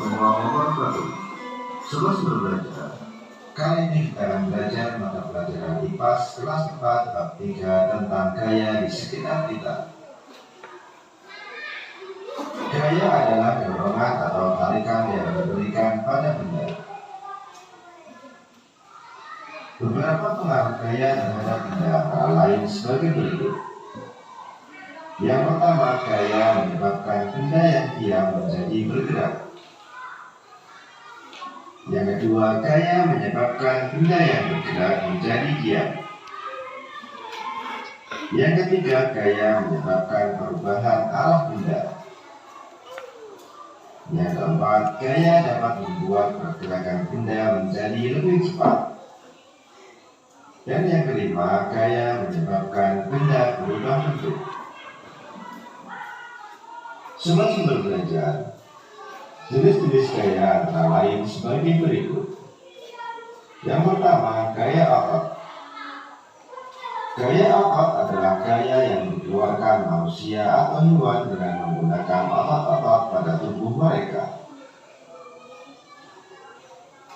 semua member baru. Sobat berbelajar, kali ini kita akan belajar mata pelajaran IPAS kelas 4 bab 3 tentang gaya di sekitar kita. Gaya adalah dorongan atau tarikan yang diberikan pada benda. Beberapa pengaruh gaya terhadap benda antara lain sebagai berikut. Yang pertama, gaya menyebabkan benda yang diam menjadi bergerak. Yang kedua, gaya menyebabkan benda yang bergerak menjadi diam. Yang ketiga, gaya menyebabkan perubahan arah benda. Yang keempat, gaya dapat membuat pergerakan benda menjadi lebih cepat. Dan yang kelima, gaya menyebabkan benda berubah bentuk. Sobat sumber belajar, jenis-jenis gaya antara lain sebagai berikut. Yang pertama, gaya otot. Gaya otot adalah gaya yang dikeluarkan manusia atau hewan dengan menggunakan otot-otot pada tubuh mereka.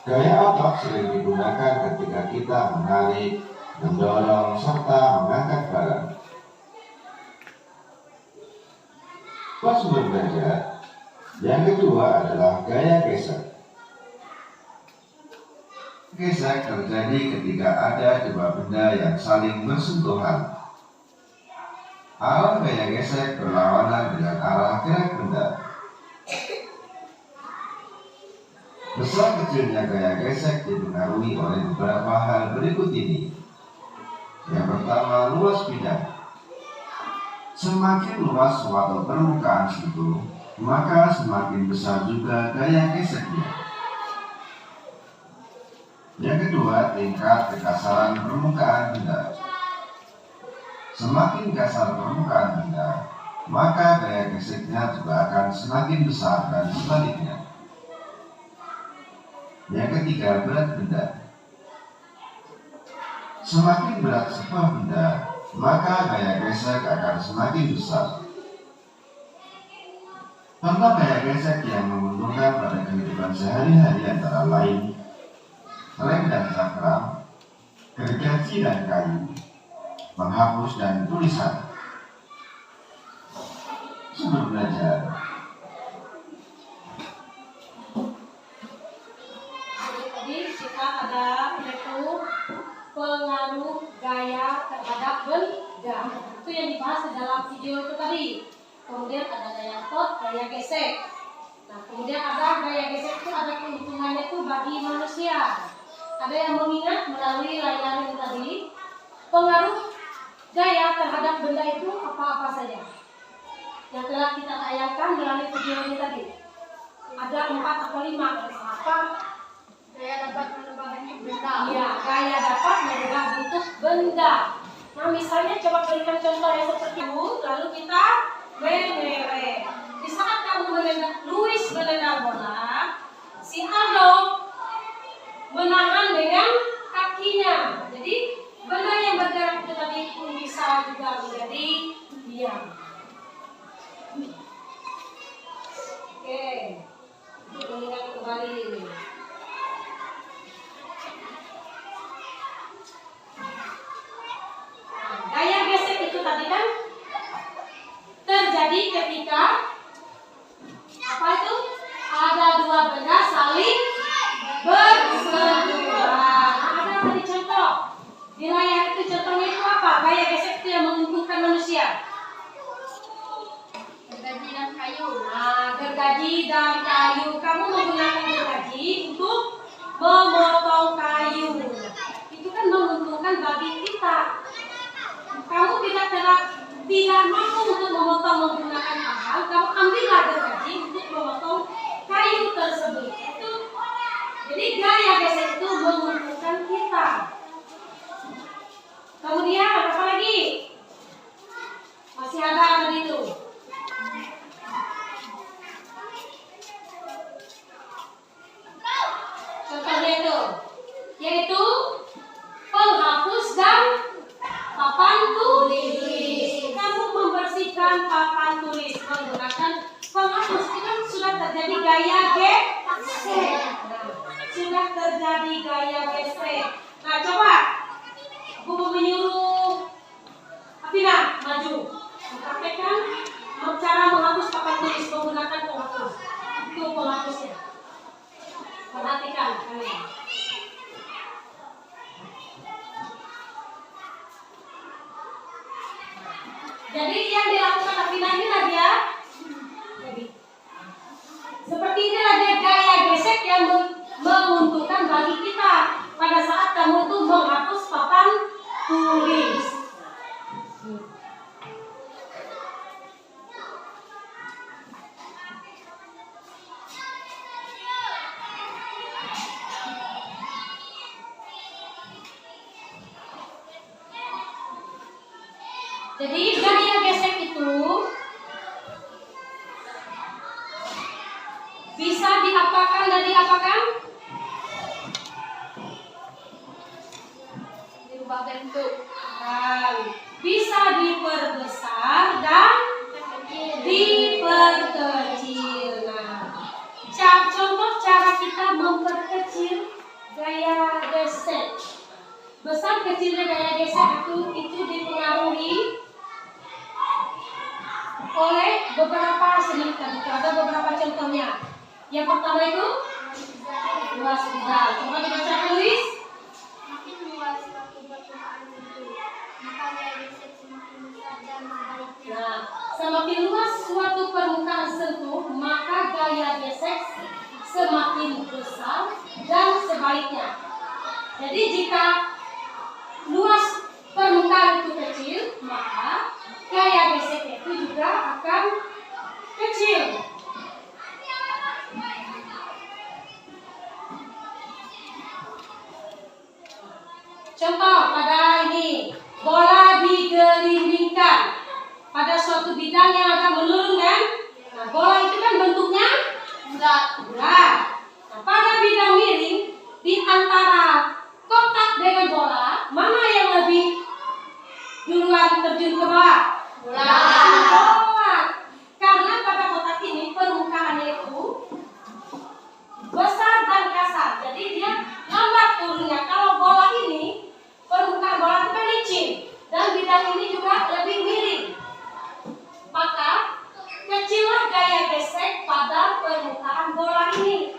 Gaya otot sering digunakan ketika kita menarik, mendorong, serta mengangkat barang. Pas belajar, yang kedua adalah gaya gesek. Gesek terjadi ketika ada dua benda yang saling bersentuhan. Arah gaya gesek berlawanan dengan arah gerak benda. Besar kecilnya gaya gesek dipengaruhi oleh beberapa hal berikut ini. Yang pertama, luas bidang. Semakin luas suatu permukaan sentuh, maka semakin besar juga gaya geseknya. Yang kedua, tingkat kekasaran permukaan benda. Semakin kasar permukaan benda, maka gaya geseknya juga akan semakin besar dan sebaliknya. Yang ketiga, berat benda. Semakin berat sebuah benda, maka gaya gesek akan semakin besar. Contoh gaya gesek yang menguntungkan pada kehidupan sehari-hari antara lain rem dan cakram, gergaji dan kayu, menghapus dan tulisan. Sumber belajar. Jadi kita ada yaitu pengaruh gaya terhadap benda. Itu yang dibahas di dalam video itu tadi. Kemudian ada gaya otot, gaya gesek. Nah, kemudian ada gaya gesek itu ada keuntungannya itu bagi manusia. Ada yang mengingat melalui layar itu tadi. Pengaruh gaya terhadap benda itu apa-apa saja yang telah kita tayangkan melalui video ini tadi. Ada 4 atau 5. Apa? Gaya dapat merubah bentuk benda. Iya, gaya dapat merubah bentuk benda. Nah, misalnya coba berikan contoh yang seperti itu, lalu kita meneleh. Di saat kamu Luis menendang bola, si Aldo menahan dengan kakinya. Jadi benda yang bergerak itu tadi pun bisa juga menjadi diam. Oke, mengingat kembali. Gaya gesek itu tadi kan terjadi ketika apa itu? Ada dua benda saling bersentuhan. Ada tadi contoh di layar itu, contohnya itu apa? Gaya gesek itu yang menguntungkan manusia. Gergaji dan kayu. Nah, gergaji dan kayu. Kamu menggunakan gergaji untuk memotong kayu. Itu kan menguntungkan bagi kita. Kamu tidak mampu untuk memotong menggunakan tangan, kamu ambillah gergaji untuk memotong kayu tersebut. Itu jadi gaya gesek itu menguntungkan kita. Kemudian apa lagi? Masih ada tadi itu. Contohnya itu, yaitu penghapus dan papan tulis. Kamu membersihkan papan tulis menggunakan penghapus. Itu kan sudah terjadi gaya gesek. Sudah terjadi gaya gesek. Nah, coba Ibu menyuruh Afina maju. Mempraktekkan cara menghapus papan tulis menggunakan penghapus. Itu penghapusnya. Perhatikan kalian. Jadi yang dilakukan Afina ini Nadia. Seperti inilah dia gaya gesek yang menguntungkan bagi kita pada saat kamu itu menghapus papan tulis. Jadi gaya gesek itu bisa diapakan dan diapakan? Dirubah bentuk. Bisa diperbesar dan diperkecil. Nah, contoh cara kita memperkecil gaya gesek. Besar kecilnya gaya gesek itu dipengaruhi oleh beberapa seni tadi. Ada beberapa contohnya. Yang pertama itu luas bidang. Coba dibacakan Luis. Makin luas waktu permukaan itu, maka gaya gesek semakin besar dan sebaliknya. Nah, semakin luas suatu permukaan sentuh, maka gaya gesek semakin besar dan sebaliknya. Jadi jika luas permukaan itu kecil, maka gaya gesek itu juga akan kecil. Contoh pada ini, bola digelindingkan pada suatu bidang yang agak menurun kan? Nah, bola itu kan bentuknya bulat. Nah, pada bidang miring di antara kotak dengan bola, mana yang lebih duluan terjun ke bawah? Bola. Karena pada kotak ini permukaannya itu besar dan kasar, jadi dia lambat turunnya. Kalau bola ini permukaan bola itu kan licin dan bidang ini juga lebih miring, maka kecillah gaya gesek pada permukaan bola ini.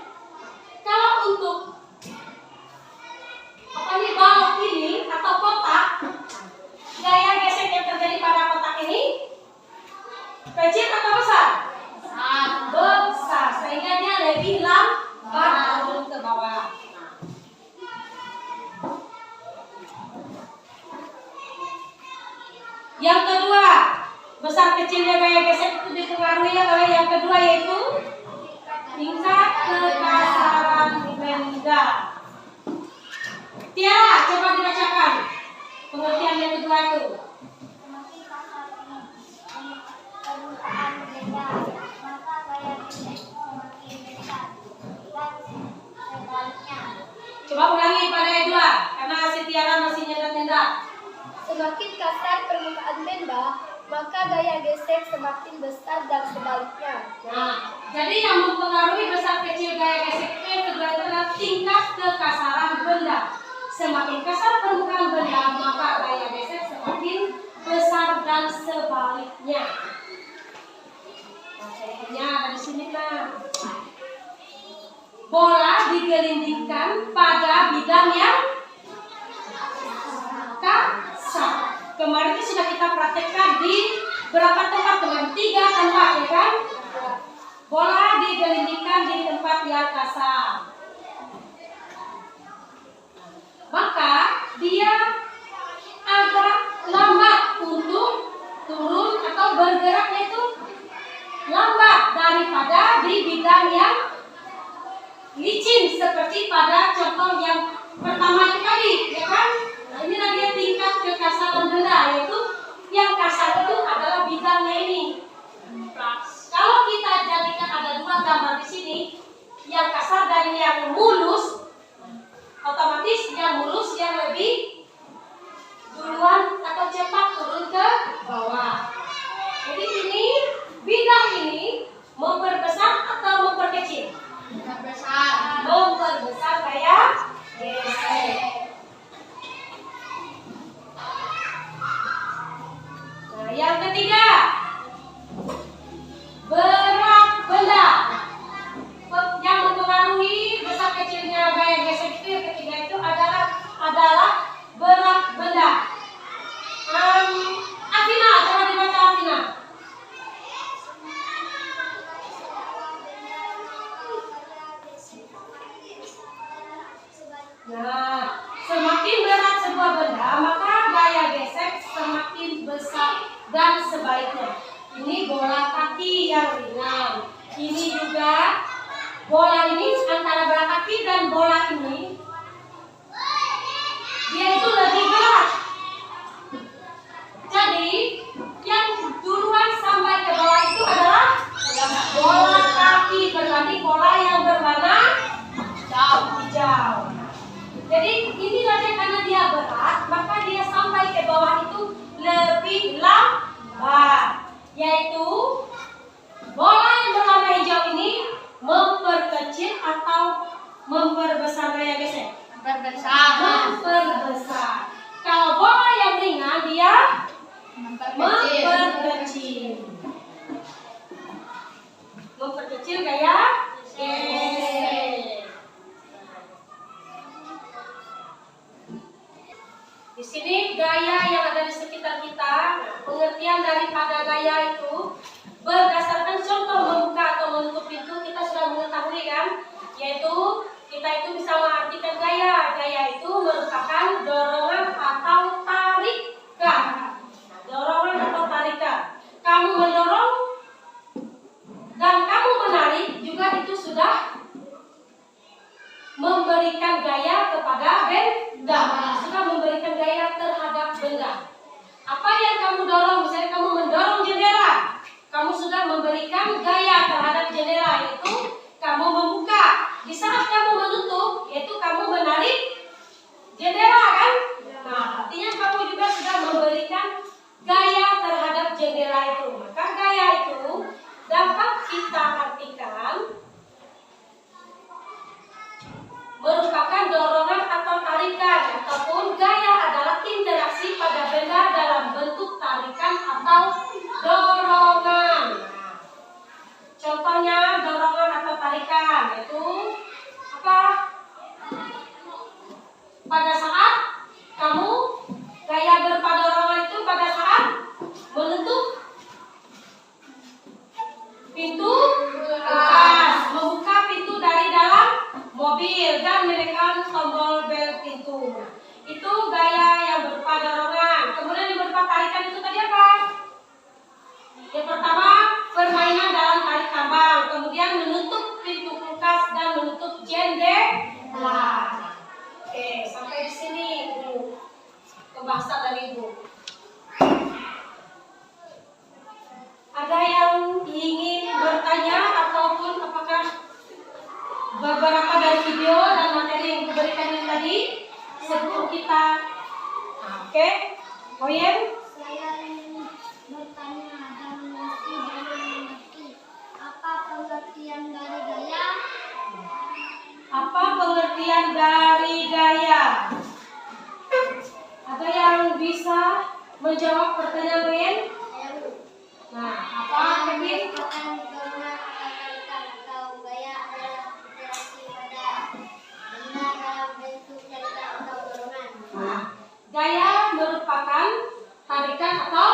Kalau untuk balok ini atau kotak, gaya gesek yang terjadi pada kotak ini kecil atau besar? Besar, sehingga dia lebih lambat turun ke bawah. Yang kedua, besar kecilnya gaya gesek itu dipengaruhi oleh yang kedua, yaitu tingkat kekasaran benda. Tiara, coba dibacakan pengertian yang kedua itu. Semakin kasar permukaan benda, maka gaya gesek semakin besar dan sebaliknya. Coba ulangi pada yang dua, karena si Tiara masih nyendat-nyendat. Semakin kasar permukaan benda, maka gaya gesek semakin besar dan sebaliknya. Nah, jadi yang mempengaruhi besar kecil gaya gesek itu yang kedua itu adalah tingkat kekasaran benda. Semakin kasar permukaan benda, maka gaya gesek semakin besar dan sebaliknya. Nah, contohnya ada di sini kan. Bola digelindingkan pada bidang yang kasar. Kemarin itu sudah kita praktekkan di berapa tempat teman? 3 tempat ya kan? Bola digelindingkan di tempat yang kasar. Maka dia agak lambat untuk turun atau bergeraknya itu lambat daripada di bidang yang licin seperti pada contoh yang pertama itu tadi, ya kan? Nah, ini dia tingkat kekasaran benda, yaitu yang kasar itu adalah bidangnya ini. Kalau kita jadikan ada 2 gambar di sini, yang kasar dan yang mulus, otomatis yang mulus yang lebih duluan atau cepat turun ke bawah. Jadi ini bidang ini memperbesar atau memperkecil? Memperbesar. sebuah benda, maka gaya gesek semakin besar dan sebaliknya. Ini bola kaki yang ringan. Ini juga bola ini antara bola kaki dan bola ini dia itu lebih berat. Jadi yang duluan sampai ke bawah itu adalah bola kaki berbanding bola yang berwarna hijau. Jadi inilah dia, karena dia berat, maka dia sampai ke bawah itu lebih lambat. Yaitu bola yang berwarna hijau ini memperkecil atau memperbesar gaya gesek? Memperbesar. Kalau bola yang ringan dia memperkecil. Memperkecil gaya gesek. Di sini gaya yang ada di sekitar kita, pengertian daripada gaya itu berdasarkan contoh membuka atau menutup pintu kita sudah mengetahui kan, yaitu kita itu bisa mengartikan gaya. Gaya itu merupakan dorongan atau tarikan. Dorongan atau tarikan. Kamu mendorong dan kamu menarik juga itu sudah memberikan gaya kepada benda. Sudah memberikan gaya terhadap benda. Apa yang kamu dorong? Misalnya kamu mendorong jendela, kamu sudah memberikan gaya terhadap jendela, yaitu kamu membuka. Di saat kamu menutup, yaitu kamu menarik jendela kan? Nah, artinya kamu juga sudah memberikan gaya terhadap jendela itu. Maka gaya itu dapat kita artikan merupakan dorongan atau tarikan, ataupun gaya adalah interaksi pada benda dalam bentuk tarikan atau dorongan. Contohnya dorongan atau tarikan yaitu apa? Pada saat kamu gaya berupa dorongan itu pada saat menutup pintu kulkas, membuka pintu dari dalam mobil dan menekan tombol bel pintu. Itu gaya yang berupa dorongan. Kemudian yang berupa tarikan itu tadi apa? Yang pertama, permainan dalam tarik tambang. Kemudian menutup pintu kulkas dan menutup jendela. Oke, sampai di sini dulu pembahasan dari Ibu. Ada yang ingin bertanya ataupun apakah beberapa dari video dan materi yang diberikan ini tadi sebelum kita oke, Koyen? Saya ingin bertanya dan mengerti apa pengertian dari gaya? Apa pengertian dari gaya? Ada yang bisa menjawab pertanyaan Koyen? Nah, apa Kevin? Merupakan dorongan atau tarikan, atau gaya adalah interaksi pada benda dalam bentuk tarikan atau dorongan. Nah, gaya merupakan tarikan atau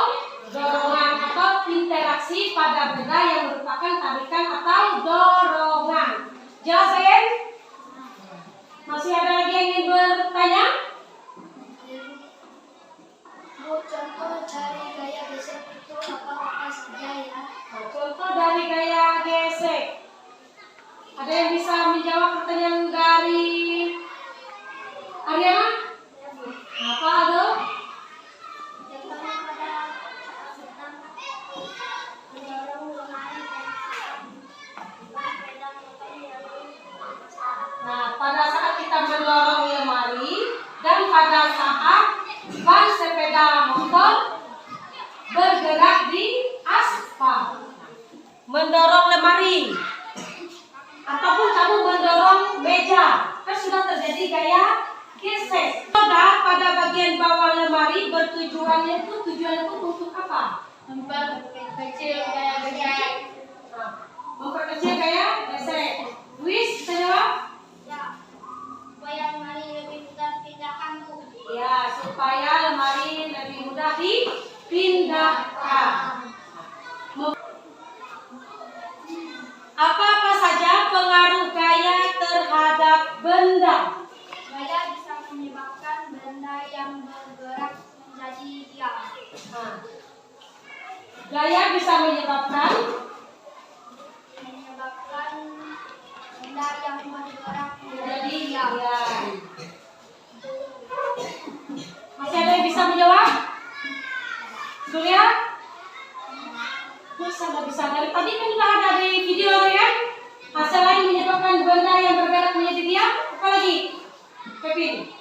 dorongan atau interaksi pada benda yang merupakan tarikan atau dorongan. Jelas ya? Masih ada lagi yang ingin bertanya? Bu, contoh dari gaya gesek itu apa saja ya? Nah, contoh dari gaya gesek. Ada yang bisa menjawab pertanyaan dari Ariana? Apa ada? Contohnya pada tentang mendorong lemari dan sepeda motor yang Nah, pada saat kita mendorong lemari dan pada saat ban sepeda motor bergerak di aspal. Mendorong lemari ataupun kamu mendorong meja, kan sudah terjadi gaya gesek. Pada bagian bawah lemari tujuannya itu untuk apa? memperkecil gaya gesek. Nah, memperkecil gaya gesek. Luis, bisa jawab? Ya, supaya lemari lebih mudah dipindahkan, Bu. Ya, supaya lemari lebih mudah dipindahkan. Apa-apa saja pengaruh gaya terhadap benda? Gaya bisa menyebabkan benda yang bergerak menjadi diam. Nah, gaya bisa menyebabkan benda yang bergerak menjadi diam. Masih ada yang bisa menjawab? Surya? Masa nggak bisa? Dari tadi kan udah ada di video ya. Selain menyebabkan benda yang bergerak menjadi diam, apa lagi? Kevin?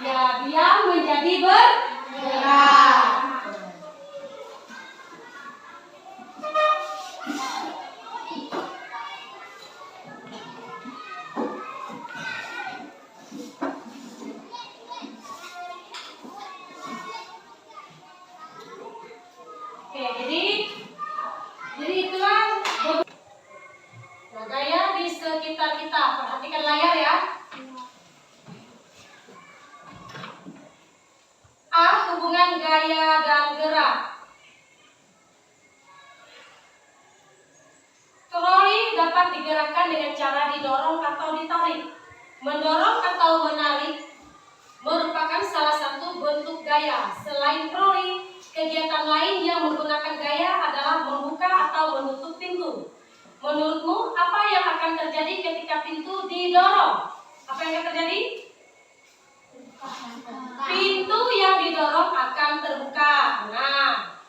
Ya, diam menjadi bergerak. Oke, jadi itulah nah, gaya di sekitar kita. Perhatikan layar ya. A. Hubungan gaya dan gerak. Troli dapat digerakkan dengan cara didorong atau ditarik. Mendorong atau menarik merupakan salah satu bentuk gaya. Selain troli, kegiatan lain yang menggunakan gaya adalah membuka atau menutup pintu. Menurutmu, apa yang akan terjadi ketika pintu didorong? Apa yang akan terjadi? Pintu yang didorong akan terbuka. Nah,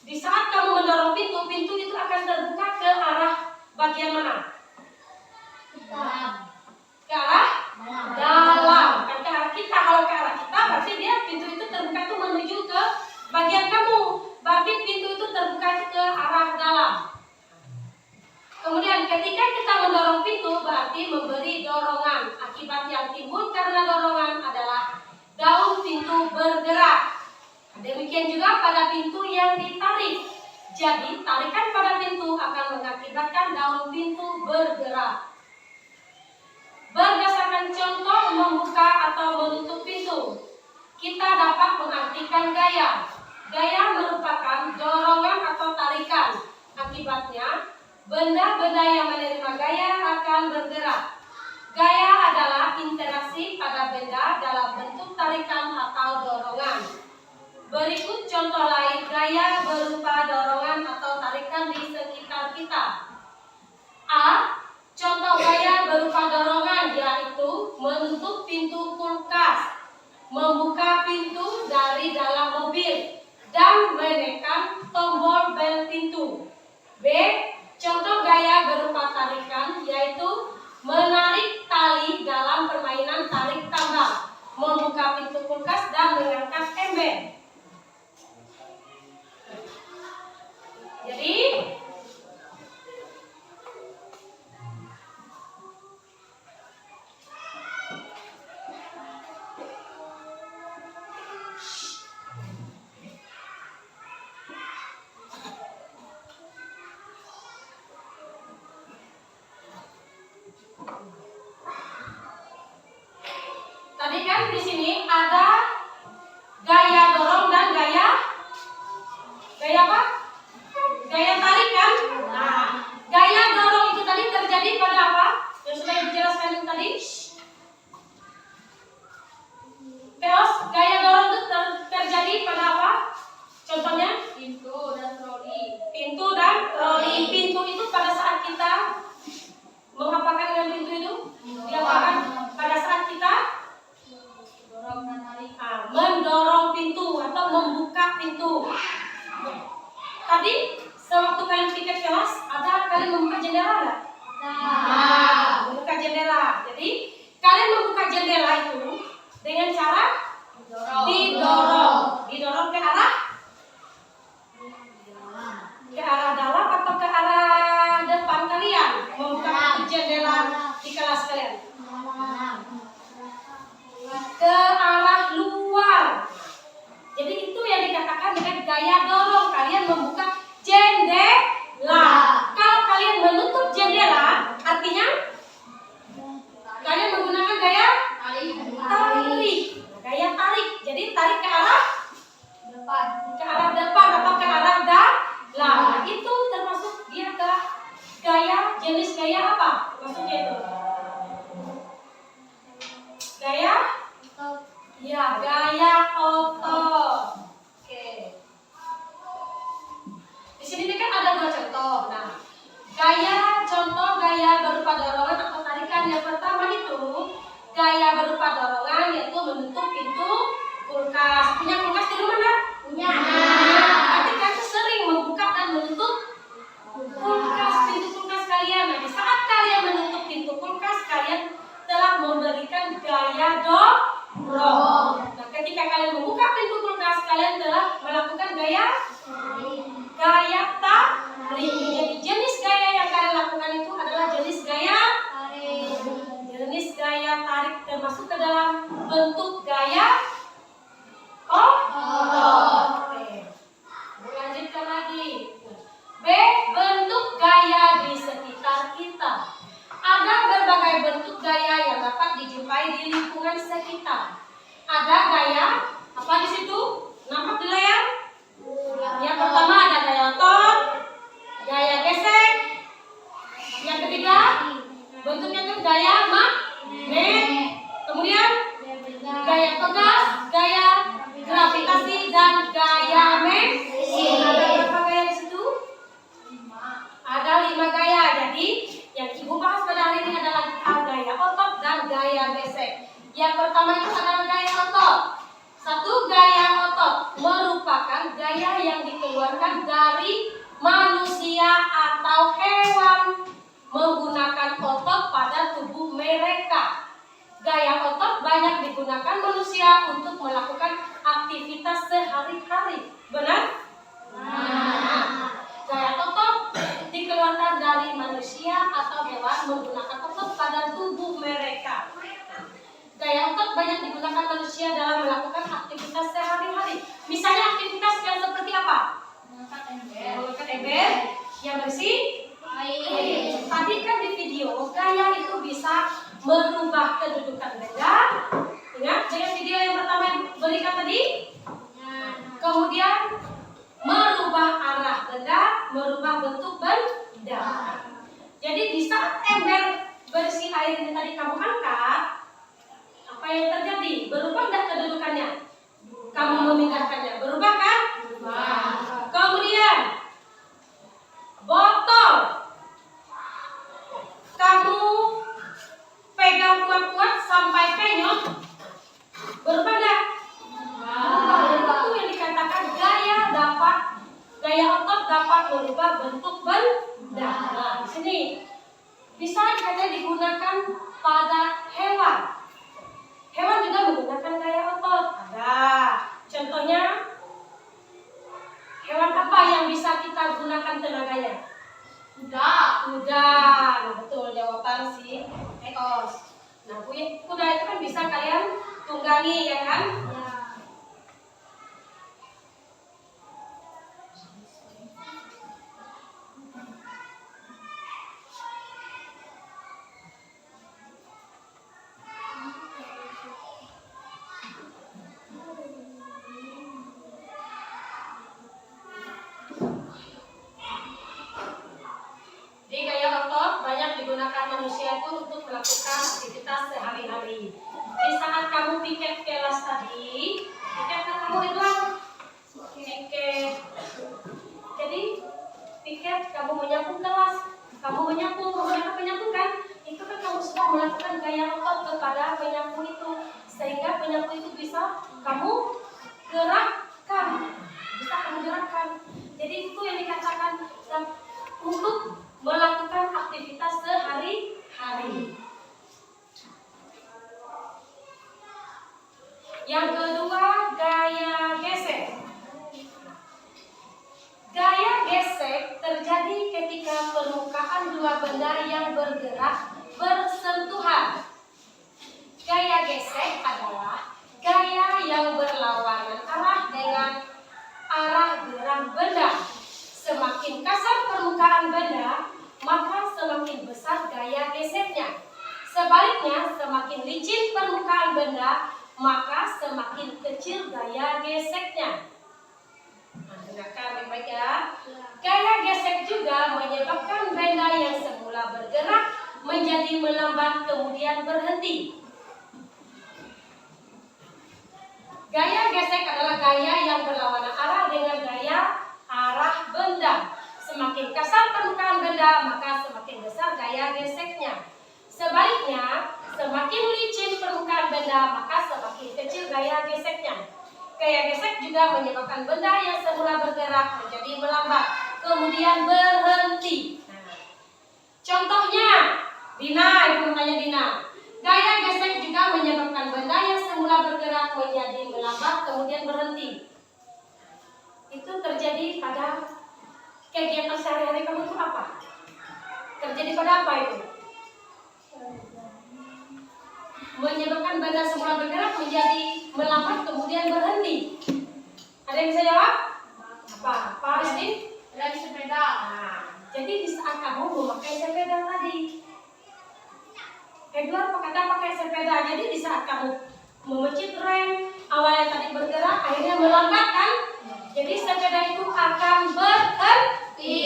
di saat kamu mendorong pintu, pintu itu akan terbuka ke arah bagian mana? Ke arah dalam. Kan ke arah kita. Kalau ke arah kita, berarti dia pintu itu terbuka itu menuju ke bagian kamu. Berarti pintu itu terbuka ke arah dalam. Kemudian ketika kita mendorong pintu, berarti memberi dorongan. Akibat yang timbul karena dorongan adalah daun pintu bergerak. Demikian juga pada pintu yang ditarik. Jadi tarikan pada pintu akan mengakibatkan daun pintu bergerak. Berdasarkan contoh membuka atau menutup pintu, kita dapat mengartikan gaya. Gaya merupakan dorongan atau tarikan. Akibatnya, benda-benda yang menerima gaya akan bergerak. Gaya adalah interaksi pada benda dalam bentuk tarikan atau dorongan. Berikut contoh lain gaya berupa dorongan atau tarikan di sekitar kita. A. Contoh gaya berupa dorongan yaitu menutup pintu kulkas, membuka pintu dari dalam mobil, dan menekan tombol bel pintu. B. Contoh gaya berupa tarikan yaitu menarik tali dalam permainan tarik tambang, membuka pintu kulkas, dan mengangkat ember. Jadi tadi kan di sini ada gaya dorong dan gaya apa? Gaya tarik kan? Nah, gaya dorong itu tadi terjadi pada apa? Yang sudah dijelaskan tadi. Terus gaya dorong itu terjadi pada apa? Contohnya? Pintu dan troli. Pintu dan troli. Pintu itu pada saat kita mengapakan dengan pintu itu? Diapakan pada saat kita mendorong pintu atau membuka pintu. Tadi sewaktu kalian pikir kelas, ada kalian membuka jendela enggak? Nah, membuka jendela. Jadi kalian membuka jendela itu dengan cara didorong ke arah dalam atau ke arah depan kalian. Membuka pintu jendela di kelas kalian. Ke arah luar. Jadi itu yang dikatakan dengan gaya dorong. Kalian membuka jendela. Kalau kalian menutup jendela, artinya kalian menggunakan gaya tarik. Gaya tarik. Jadi tarik ke arah depan atau ke arah dalam. Nah, itu termasuk jenis gaya apa? Maksudnya itu gaya? Ya, gaya otot. Oke. Di sini kan ada dua contoh. Nah, contoh gaya berupa dorongan atau tarikan. Yang pertama itu gaya berupa dorongan, yaitu menutup pintu kulkas. Punya kulkas di rumah nggak? Punya. Berarti kan sering membuka dan menutup kulkas, pintu kulkas kalian. Nah, di saat kalian menutup pintu kulkas, kalian telah memberikan gaya dorong. Nah, ketika kalian membuka pintu kulkas, kalian telah melakukan gaya tarik. Jadi jenis gaya yang kalian lakukan itu adalah jenis gaya tarik, termasuk ke dalam bentuk gaya otot. Oke. Lanjutkan lagi. B. Bentuk gaya di sekitar kita. Ada berbagai bentuk gaya yang dapat dijumpai di lingkungan sekitar. Ada gaya apa di situ? Nampak di layar? Yang pertama ada gaya otot, gaya gesek. Yang ketiga, bentuknya kan gaya magnet. Kemudian gaya tegas, gaya gravitasi, dan gaya mesin. Ada berapa gaya di situ? Ada 5 gaya. Jadi yang ibu bahas pada hari ini adalah gaya otot dan gaya gesek. Yang pertama itu adalah gaya otot. Satu, gaya otot merupakan gaya yang dikeluarkan dari manusia atau hewan menggunakan otot pada tubuh mereka. Gaya otot banyak digunakan manusia untuk melakukan aktivitas sehari-hari. Benar? Gaya otot dikeluarkan dari manusia atau hewan menggunakan otot pada tubuh mereka. Gaya otot banyak digunakan manusia dalam melakukan aktivitas sehari-hari. Misalnya aktivitas yang seperti apa? Mengangkat ember, yang bersih. Tadi kan di video, gaya itu bisa merubah kedudukan benda. Ingat dengan video yang pertama yang berikan tadi? Kemudian merubah arah benda, merubah bentuk benda. Jadi di saat ember bersih air ini tadi kamu angkat, apa yang terjadi? Berubah tidak kedudukannya? Kamu memindahkannya, berubah kan? Berubah. Kemudian botol, kamu pegang kuat-kuat sampai penyok, berubah nggak? Berubah. Itu yang dikatakan gaya otot dapat merubah bentuk benda. Nah, di sini bisa katanya digunakan pada hewan. Hewan juga menggunakan gaya otot. Ada contohnya, hewan apa yang bisa kita gunakan tenaganya? Kuda. Nah, betul jawaban si Eos. Nah, kuda itu kan bisa kalian tunggangi, ya kan? Di gaya otot banyak digunakan manusia itu untuk melakukan aktivitas sehari-hari. Di saat kamu piket kelas tadi, piket kan kamu itu piket. Jadi piket kamu menyapu kelas, kamu menyapu, menggunakan penyapu kan? Itu kan kamu sudah melakukan gaya otot kepada penyapu itu, sehingga penyapu itu bisa kamu gerakkan, Jadi itu yang dikatakan untuk melakukan aktivitas sehari-hari. Yang kedua, gaya gesek. Gaya gesek terjadi ketika permukaan dua benda yang bergerak bersentuhan. Gaya gesek adalah gaya yang berlawanan arah dengan arah gerak benda. Semakin kasar permukaan benda, maka semakin besar gaya geseknya. Sebaliknya, semakin licin permukaan benda, maka semakin kecil gaya geseknya. Nah, dengarkan baik-baik ya. Gaya gesek juga menyebabkan benda yang semula semula bergerak menjadi melambat kemudian berhenti. Gaya gesek adalah gaya yang berlawanan arah dengan gaya arah benda. Semakin kasar permukaan benda, maka semakin besar gaya geseknya. Sebaliknya, semakin licin permukaan benda, maka semakin kecil gaya geseknya. Gaya gesek juga menyebabkan benda yang semula bergerak menjadi melambat, kemudian berhenti. Contohnya, Dina, ibu tanya Dina. Gaya gesek juga menyebabkan benda yang semula bergerak menjadi melambat, kemudian berhenti. Itu terjadi pada kegiatan sehari-hari kamu itu apa? Terjadi pada apa itu? Menyebabkan benda semula bergerak menjadi melambat kemudian berhenti. Ada yang bisa jawab? Apa? Pak Aristin? Dari sepeda. Nah, jadi di saat kamu memakai sepeda tadi, Edward kata pakai sepeda. Jadi di saat kamu memencet rem, awalnya tadi bergerak, akhirnya melambat kan? Jadi sepeda itu akan berhenti.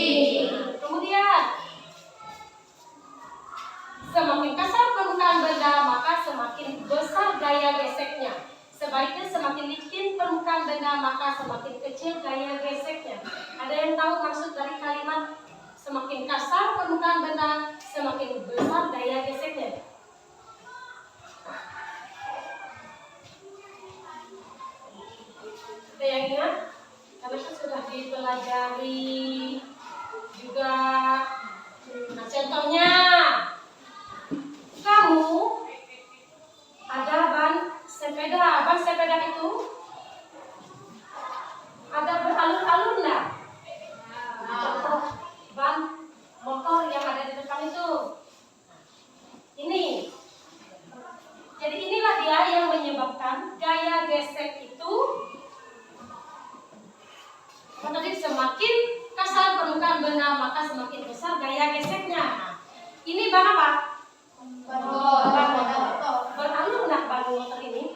Kemudian semakin kasar permukaan benda, maka semakin besar gaya geseknya. Sebaliknya semakin licin permukaan benda, maka semakin kecil gaya geseknya. Ada yang tahu maksud dari kalimat semakin kasar permukaan benda, semakin besar gaya geseknya? Ada yang ingat? Karena kan sudah dipelajari juga. Nah, contohnya kamu ada ban sepeda itu ada beralur-alur enggak? Contoh ban motor yang ada di depan itu. Ini. Jadi inilah dia yang menyebabkan gaya gesek itu tadi semakin kasar permukaan benda, maka semakin besar gaya geseknya. Ini ban apa? Ban motor. Beralur enggak ban motor ini?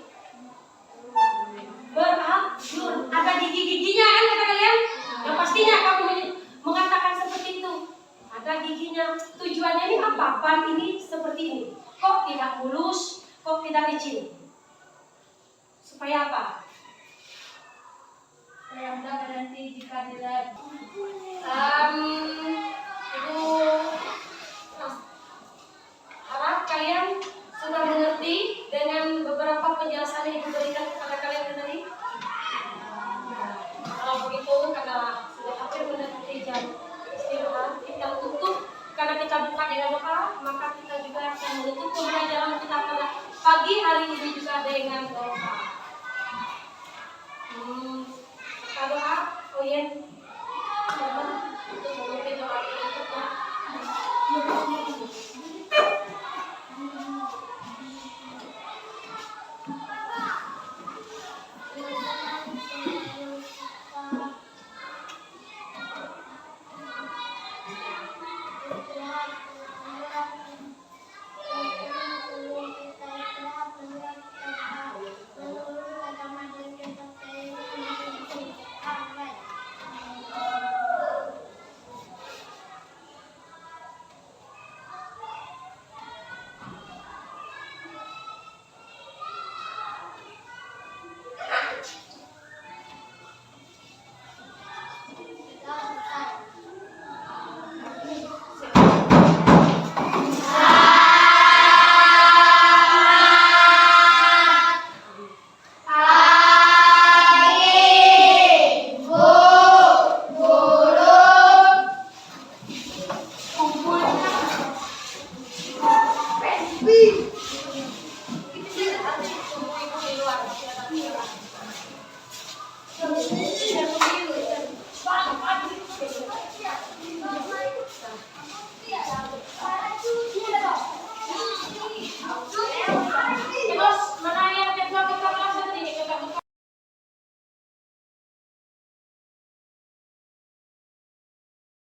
Beralur. Ada gigi-giginya kan kata kalian? Yang pastinya kamu mengatakan seperti itu. Ada giginya. Tujuannya ini apa? Ban ini seperti ini. Kok tidak mulus? Kok tidak licin? Supaya apa? Supaya mudah berhenti jika dilem. Ibu harap kalian sudah mengerti dengan beberapa penjelasan yang Ibu berikan kepada kalian tadi. Kalau begitu, karena sudah hampir mendekati jam istirahat, kita tutup. Karena kita buka dengan doa, maka kita juga akan menutup pembelajaran kita pada pagi hari ini juga dengan doa.